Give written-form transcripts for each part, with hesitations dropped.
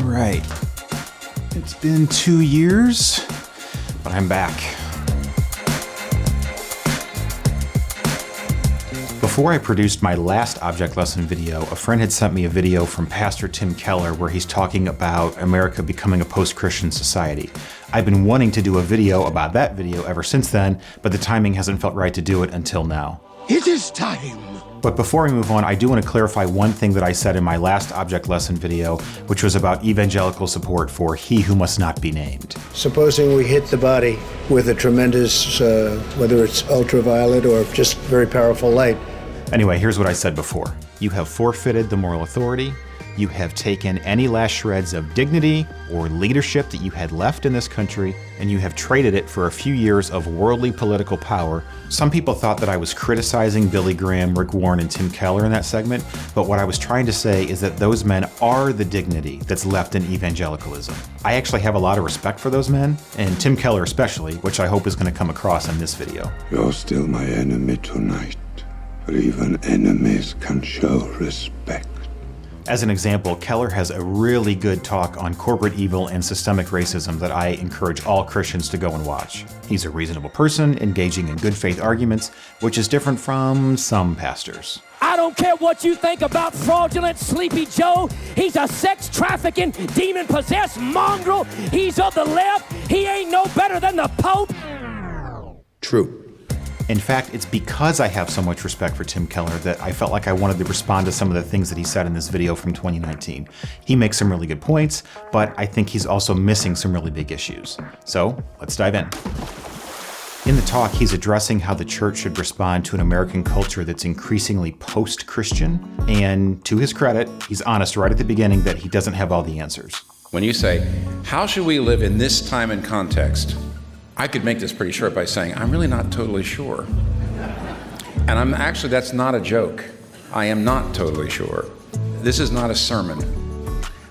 Right. It's been 2 years, but I'm back. Before I produced my last object lesson video, a friend had sent me a video from Pastor Tim Keller where he's talking about America becoming a post-Christian society. I've been wanting to do a video about that video ever since then, but the timing hasn't felt right to do it until now. It is time! But before we move on, I do want to clarify one thing that I said in my last object lesson video, which was about evangelical support for he who must not be named. Supposing we hit the body with a tremendous, whether it's ultraviolet or just very powerful light. Anyway, here's what I said before. You have forfeited the moral authority. You have taken any last shreds of dignity or leadership that you had left in this country, and you have traded it for a few years of worldly political power. Some people thought that I was criticizing Billy Graham, Rick Warren, and Tim Keller in that segment, but what I was trying to say is that those men are the dignity that's left in evangelicalism. I actually have a lot of respect for those men, and Tim Keller especially, which I hope is going to come across in this video. You're still my enemy tonight, for even enemies can show respect. As an example, Keller has a really good talk on corporate evil and systemic racism that I encourage all Christians to go and watch. He's a reasonable person, engaging in good faith arguments, which is different from some pastors. I don't care what you think about fraudulent Sleepy Joe. He's a sex trafficking, demon-possessed mongrel. He's of the left. He ain't no better than the Pope. True. In fact, it's because I have so much respect for Tim Keller that I felt like I wanted to respond to some of the things that he said in this video from 2019. He makes some really good points, but I think he's also missing some really big issues. So let's dive in. In the talk, he's addressing how the church should respond to an American culture that's increasingly post-Christian, and to his credit, he's honest right at the beginning that he doesn't have all the answers. When you say, how should we live in this time and context? I could make this pretty short by saying, I'm really not totally sure. And that's not a joke. I am not totally sure. This is not a sermon.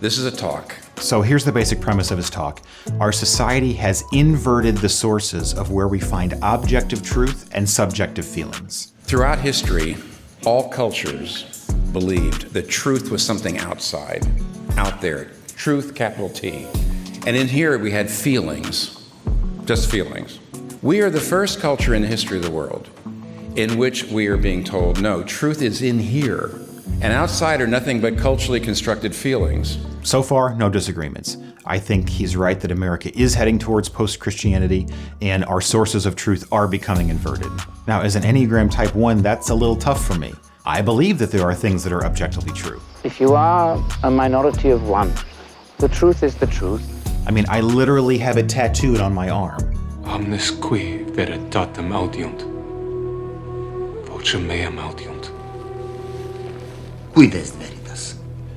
This is a talk. So here's the basic premise of his talk. Our society has inverted the sources of where we find objective truth and subjective feelings. Throughout history, all cultures believed that truth was something outside, out there. Truth, capital T. And in here we had feelings. Just feelings. We are the first culture in the history of the world in which we are being told, no, truth is in here, and outside are nothing but culturally constructed feelings. So far, no disagreements. I think he's right that America is heading towards post-Christianity, and our sources of truth are becoming inverted. Now, as an Enneagram Type 1, that's a little tough for me. I believe that there are things that are objectively true. If you are a minority of one, the truth is the truth. I mean, I literally have it tattooed on my arm. Omnis qui veritatem audiunt, vocem meam audiunt. Quid est veritas?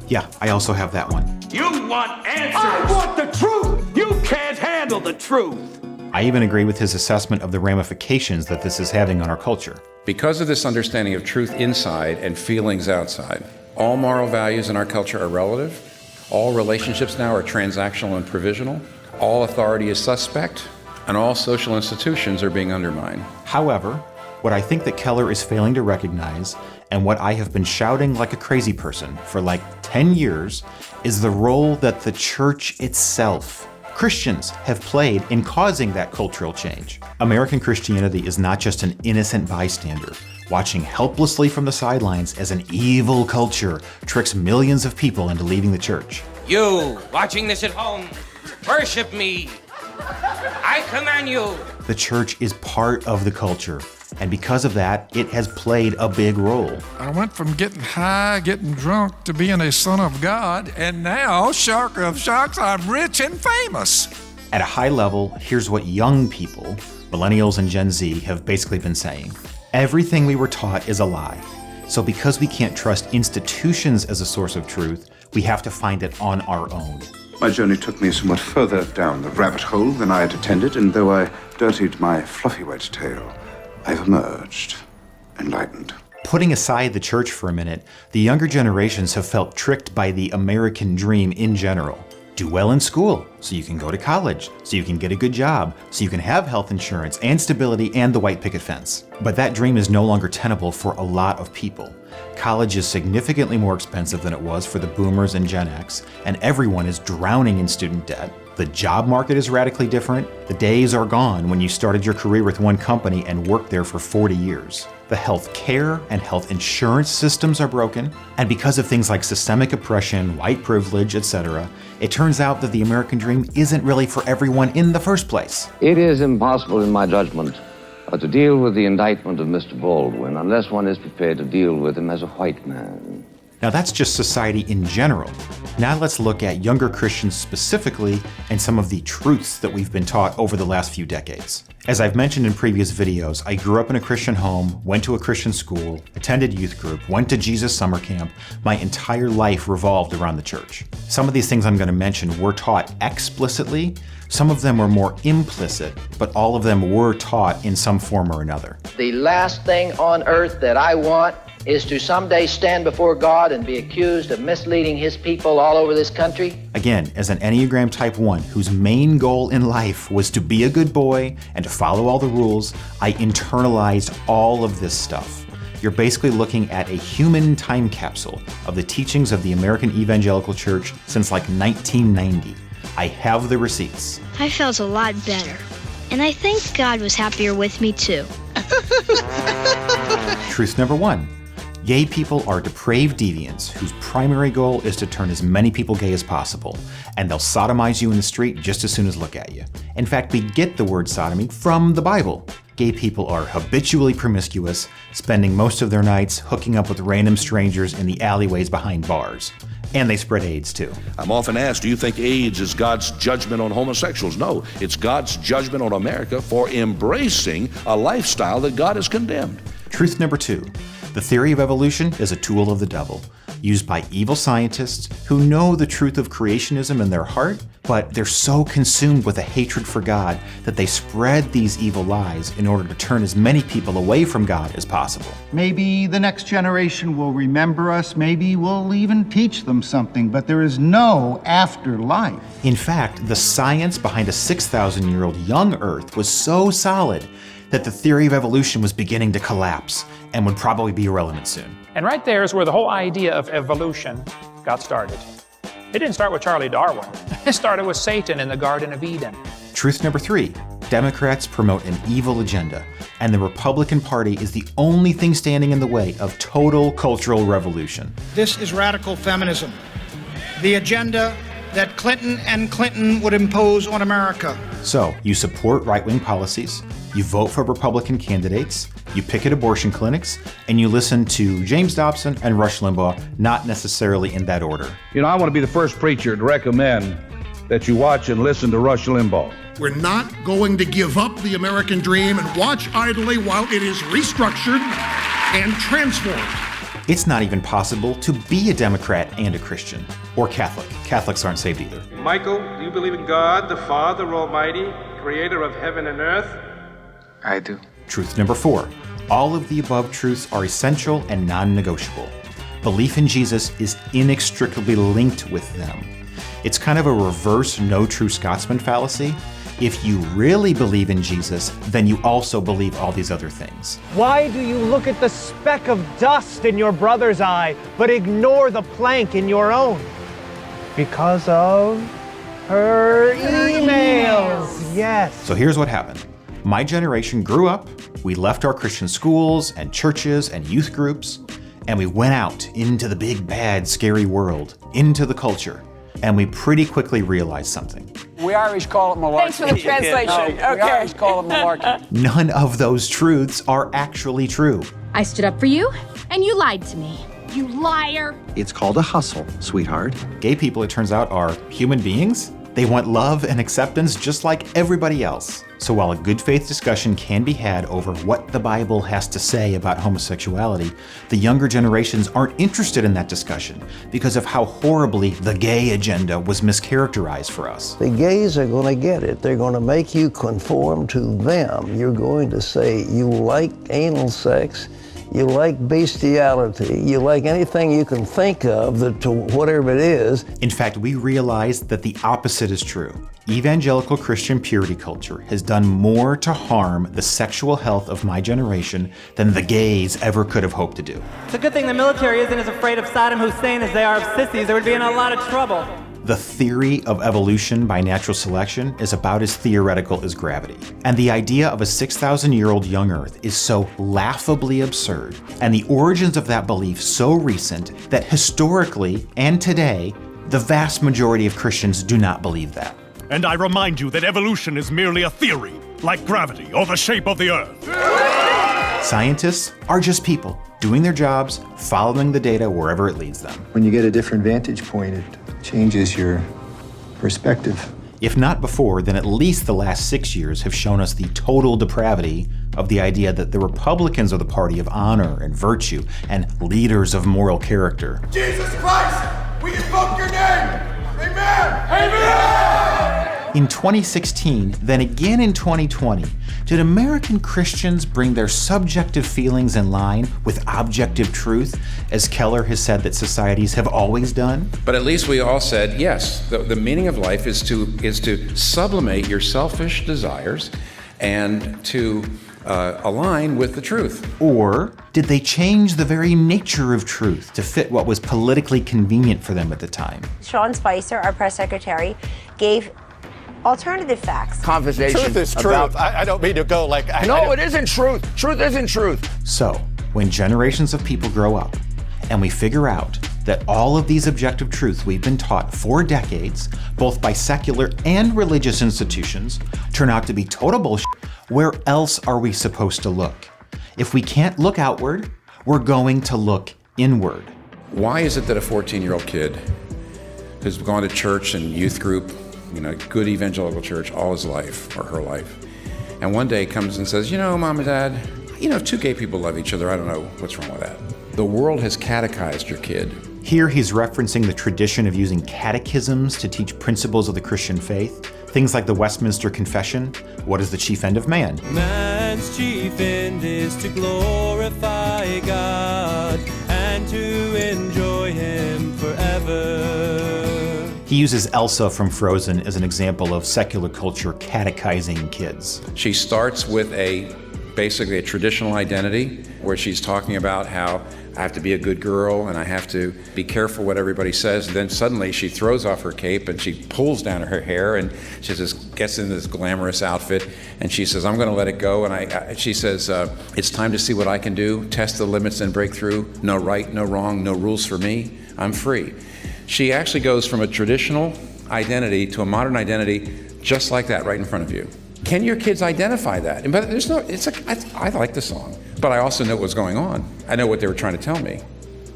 Yeah, I also have that one. You want answers! I want the truth! You can't handle the truth! I even agree with his assessment of the ramifications that this is having on our culture. Because of this understanding of truth inside and feelings outside, all moral values in our culture are relative. All relationships now are transactional and provisional. All authority is suspect, and all social institutions are being undermined. However, what I think that Keller is failing to recognize, and what I have been shouting like a crazy person for like 10 years, is the role that the church itself, Christians, have played in causing that cultural change. American Christianity is not just an innocent bystander, watching helplessly from the sidelines as an evil culture tricks millions of people into leaving the church. You, watching this at home, worship me. I command you. The church is part of the culture, and because of that, it has played a big role. I went from getting high, getting drunk, to being a son of God, and now, shocker of shocks, I'm rich and famous. At a high level, here's what young people, millennials and Gen Z, have basically been saying. Everything we were taught is a lie. So because we can't trust institutions as a source of truth, we have to find it on our own. My journey took me somewhat further down the rabbit hole than I had intended, and though I dirtied my fluffy white tail, I've emerged enlightened. Putting aside the church for a minute, the younger generations have felt tricked by the American dream in general. Do well in school, so you can go to college, so you can get a good job, so you can have health insurance and stability and the white picket fence. But that dream is no longer tenable for a lot of people. College is significantly more expensive than it was for the boomers and Gen X, and everyone is drowning in student debt. The job market is radically different. The days are gone when you started your career with one company and worked there for 40 years. The health care and health insurance systems are broken, and because of things like systemic oppression, white privilege, etc., it turns out that the American dream isn't really for everyone in the first place. It is impossible, in my judgment, to deal with the indictment of Mr. Baldwin unless one is prepared to deal with him as a white man. Now that's just society in general. Now let's look at younger Christians specifically and some of the truths that we've been taught over the last few decades. As I've mentioned in previous videos, I grew up in a Christian home, went to a Christian school, attended youth group, went to Jesus summer camp. My entire life revolved around the church. Some of these things I'm going to mention were taught explicitly. Some of them were more implicit, but all of them were taught in some form or another. The last thing on earth that I want is to someday stand before God and be accused of misleading his people all over this country. Again, as an Enneagram Type 1 whose main goal in life was to be a good boy and to follow all the rules, I internalized all of this stuff. You're basically looking at a human time capsule of the teachings of the American Evangelical Church since like 1990. I have the receipts. I felt a lot better, and I think God was happier with me too. Truth number 1. Gay people are depraved deviants whose primary goal is to turn as many people gay as possible, and they'll sodomize you in the street just as soon as look at you. In fact, we get the word sodomy from the Bible. Gay people are habitually promiscuous, spending most of their nights hooking up with random strangers in the alleyways behind bars. And they spread AIDS too. I'm often asked, do you think AIDS is God's judgment on homosexuals? No, it's God's judgment on America for embracing a lifestyle that God has condemned. Truth number 2. The theory of evolution is a tool of the devil, used by evil scientists who know the truth of creationism in their heart, but they're so consumed with a hatred for God that they spread these evil lies in order to turn as many people away from God as possible. Maybe the next generation will remember us, maybe we'll even teach them something, but there is no afterlife. In fact, the science behind a 6,000-year-old young Earth was so solid that the theory of evolution was beginning to collapse and would probably be irrelevant soon. And right there is where the whole idea of evolution got started. It didn't start with Charlie Darwin. It started with Satan in the Garden of Eden. Truth number 3. Democrats promote an evil agenda, and the Republican Party is the only thing standing in the way of total cultural revolution. This is radical feminism, the agenda that Clinton and Clinton would impose on America. So, you support right-wing policies, you vote for Republican candidates, you picket abortion clinics, and you listen to James Dobson and Rush Limbaugh, not necessarily in that order. You know, I want to be the first preacher to recommend that you watch and listen to Rush Limbaugh. We're not going to give up the American dream and watch idly while it is restructured and transformed. It's not even possible to be a Democrat and a Christian, or Catholic. Catholics aren't saved either. Michael, do you believe in God, the Father Almighty, creator of heaven and earth? I do. Truth number 4. All of the above truths are essential and non-negotiable. Belief in Jesus is inextricably linked with them. It's kind of a reverse no true Scotsman fallacy. If you really believe in Jesus, then you also believe all these other things. Why do you look at the speck of dust in your brother's eye, but ignore the plank in your own? Because of her emails. Yes. So here's what happened. My generation grew up, we left our Christian schools and churches and youth groups, and we went out into the big, bad, scary world, into the culture, and we pretty quickly realized something. We Irish call it malarkey. Thanks for the translation. No, we Irish call it malarkey. None of those truths are actually true. I stood up for you, and you lied to me. You liar. It's called a hustle, sweetheart. Gay people, it turns out, are human beings. They want love and acceptance just like everybody else. So while a good faith discussion can be had over what the Bible has to say about homosexuality, the younger generations aren't interested in that discussion because of how horribly the gay agenda was mischaracterized for us. The gays are going to get it. They're going to make you conform to them. You're going to say you like anal sex you like bestiality, you like anything you can think of that to whatever it is. In fact, we realized that the opposite is true. Evangelical Christian purity culture has done more to harm the sexual health of my generation than the gays ever could have hoped to do. It's a good thing the military isn't as afraid of Saddam Hussein as they are of sissies. They would be in a lot of trouble. The theory of evolution by natural selection is about as theoretical as gravity. And the idea of a 6,000-year-old young Earth is so laughably absurd, and the origins of that belief so recent that historically and today, the vast majority of Christians do not believe that. And I remind you that evolution is merely a theory, like gravity or the shape of the Earth. Scientists are just people doing their jobs, following the data wherever it leads them. When you get a different vantage point, it changes your perspective. If not before, then at least the last 6 years have shown us the total depravity of the idea that the Republicans are the party of honor and virtue and leaders of moral character. Jesus Christ, we invoke your name! Amen! Amen! In 2016, then again in 2020, did American Christians bring their subjective feelings in line with objective truth, as Keller has said that societies have always done? But at least we all said, yes, the meaning of life is to sublimate your selfish desires and to align with the truth. Or did they change the very nature of truth to fit what was politically convenient for them at the time? Sean Spicer, our press secretary, gave alternative facts. Conversation. Truth is truth. I don't mean to go like... No, it isn't truth. Truth isn't truth. So, when generations of people grow up and we figure out that all of these objective truths we've been taught for decades, both by secular and religious institutions, turn out to be total bullshit, where else are we supposed to look? If we can't look outward, we're going to look inward. Why is it that a 14-year-old kid who's gone to church and youth group, good evangelical church all his life or her life, and one day comes and says, Mom and Dad, if two gay people love each other, I don't know what's wrong with that. The world has catechized your kid. Here he's referencing the tradition of using catechisms to teach principles of the Christian faith. Things like the Westminster Confession. What is the chief end of man? Man's chief end is to glorify God and to enjoy Him forever. He uses Elsa from Frozen as an example of secular culture catechizing kids. She starts with basically a traditional identity where she's talking about how I have to be a good girl and I have to be careful what everybody says. And then suddenly she throws off her cape and she pulls down her hair and she just gets into this glamorous outfit and she says, I'm going to let it go. And she says, it's time to see what I can do, test the limits and break through. No right, no wrong, no rules for me. I'm free. She actually goes from a traditional identity to a modern identity just like that right in front of you. Can your kids identify that? But I like the song, but I also know what's going on. I know what they were trying to tell me.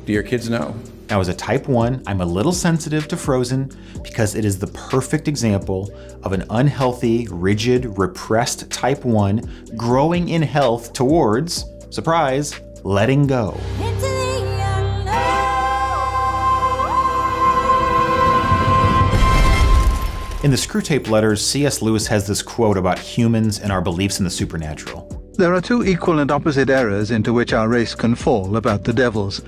Do your kids know? Now, as a type 1, I'm a little sensitive to Frozen because it is the perfect example of an unhealthy, rigid, repressed type 1 growing in health towards, surprise, letting go. In the Screwtape Letters, C.S. Lewis has this quote about humans and our beliefs in the supernatural. There are two equal and opposite errors into which our race can fall about the devils.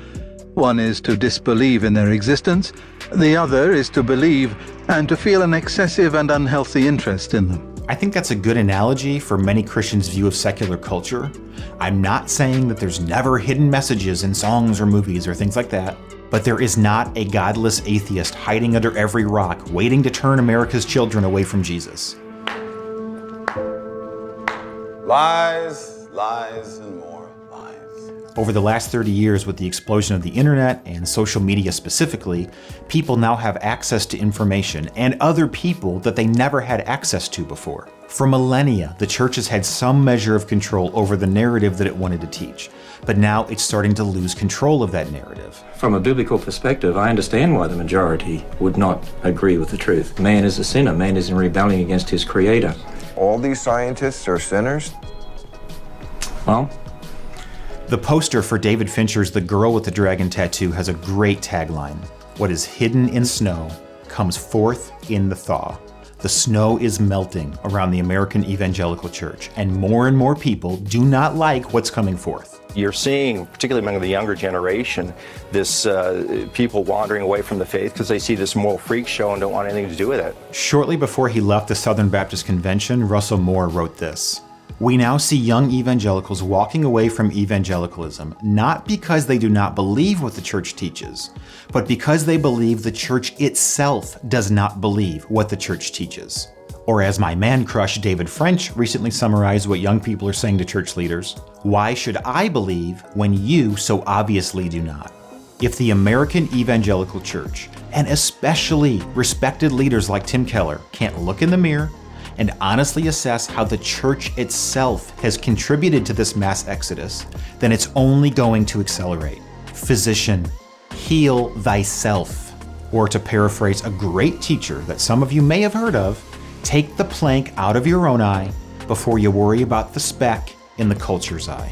One is to disbelieve in their existence, the other is to believe and to feel an excessive and unhealthy interest in them. I think that's a good analogy for many Christians' view of secular culture. I'm not saying that there's never hidden messages in songs or movies or things like that, but there is not a godless atheist hiding under every rock, waiting to turn America's children away from Jesus. Lies, lies, and more lies. Over the last 30 years, with the explosion of the internet and social media specifically, people now have access to information and other people that they never had access to before. For millennia, the church has had some measure of control over the narrative that it wanted to teach, but now it's starting to lose control of that narrative. From a biblical perspective, I understand why the majority would not agree with the truth. Man is a sinner. Man is in rebellion against his creator. All these scientists are sinners? Well, the poster for David Fincher's The Girl with the Dragon Tattoo has a great tagline. What is hidden in snow comes forth in the thaw. The snow is melting around the American evangelical church, and more people do not like what's coming forth. You're seeing, particularly among the younger generation, this people wandering away from the faith because they see this moral freak show and don't want anything to do with it. Shortly before he left the Southern Baptist Convention, Russell Moore wrote this: "We now see young evangelicals walking away from evangelicalism, not because they do not believe what the church teaches, but because they believe the church itself does not believe what the church teaches." Or as my man crush David French recently summarized what young people are saying to church leaders: "Why should I believe when you so obviously do not?" If the American evangelical church, and especially respected leaders like Tim Keller, can't look in the mirror and honestly assess how the church itself has contributed to this mass exodus, then it's only going to accelerate. Physician, heal thyself. Or to paraphrase a great teacher that some of you may have heard of, take the plank out of your own eye before you worry about the speck in the culture's eye.